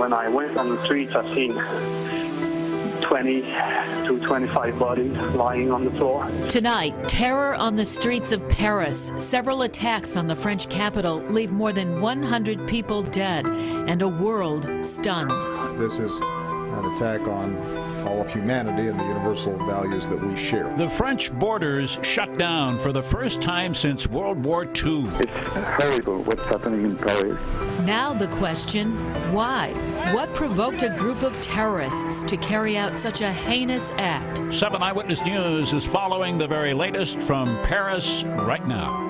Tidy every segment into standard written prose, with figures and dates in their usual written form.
When I went on the streets, I've seen 20 to 25 bodies lying on the floor. Tonight, terror on the streets of Paris. Several attacks on the French capital leave more than 100 people dead and a world stunned. This is an attack on all of humanity and the universal values that we share. The French borders shut down for the first time since World War II. It's horrible what's happening in Paris. Now the question, why? What provoked a group of terrorists to carry out such a heinous act? 7 Eyewitness News is following the very latest from Paris right now.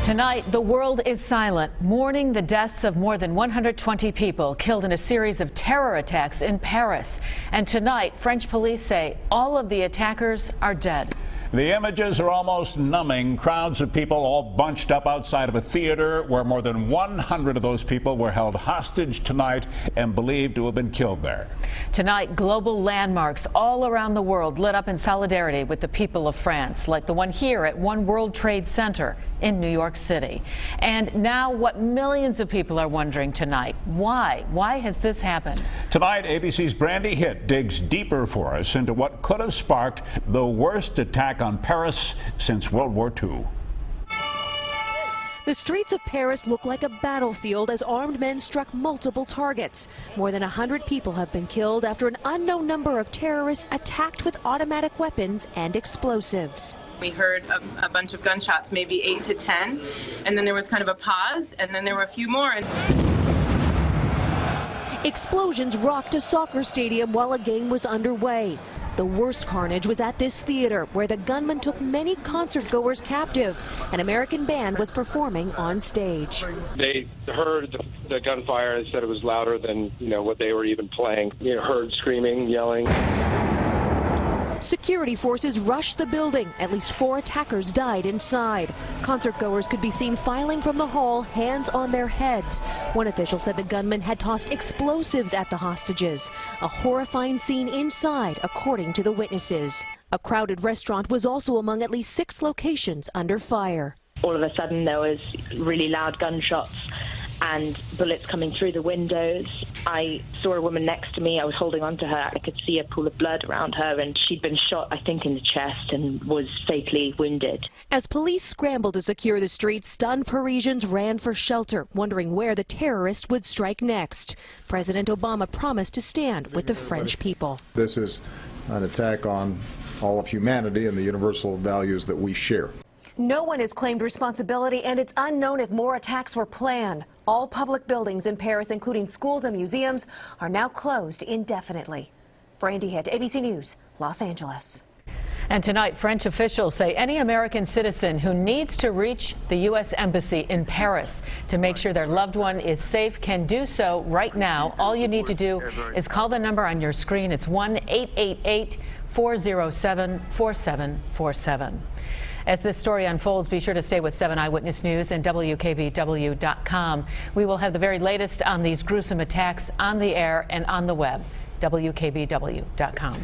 Tonight, the world is silent, mourning the deaths of more than 120 people killed in a series of terror attacks in Paris. And tonight, French police say all of the attackers are dead. The images are almost numbing. Crowds of people all bunched up outside of a theater where more than 100 of those people were held hostage tonight and believed to have been killed there. Tonight, global landmarks all around the world lit up in solidarity with the people of France, like the one here at One World Trade Center in New York City. And now what millions of people are wondering tonight, why? Why has this happened? Tonight, ABC's Brandy Hitt digs deeper for us into what could have sparked the worst attack on Paris since World War II. The streets of Paris look like a battlefield as armed men struck multiple targets. More than 100 people have been killed after an unknown number of terrorists attacked with automatic weapons and explosives. We heard a bunch of gunshots, maybe 8 to 10, and then there was kind of a pause, and then there were a few more. Explosions rocked a soccer stadium while a game was underway. The worst carnage was at this theater, where the gunman took many concert-goers captive. An American band was performing on stage. They heard the gunfire and said it was louder than, what they were even playing. Heard screaming, yelling. Security forces rushed the building. At least 4 attackers died inside. Concert-goers could be seen filing from the hall, hands on their heads. One official said the gunman had tossed explosives at the hostages. A horrifying scene inside, according to the witnesses. A crowded restaurant was also among at least 6 locations under fire. All of a sudden there was really loud gunshots and bullets coming through the windows. I saw a woman next to me. I was holding on to her. I could see a pool of blood around her, and she'd been shot, I think, in the chest and was fatally wounded. As police scrambled to secure the streets, stunned Parisians ran for shelter, wondering where the terrorists would strike next. President Obama promised to stand with the French people. This is an attack on all of humanity and the universal values that we share. No one has claimed responsibility, and it's unknown if more attacks were planned. All public buildings in Paris, including schools and museums, are now closed indefinitely. Brandy Hitt, ABC News, Los Angeles. And tonight, French officials say any American citizen who needs to reach the U.S. Embassy in Paris to make sure their loved one is safe can do so right now. All you need to do is call the number on your screen. It's 1-888-407-4747. As this story unfolds, be sure to stay with 7 Eyewitness News and WKBW.com. We will have the very latest on these gruesome attacks on the air and on the web. WKBW.com.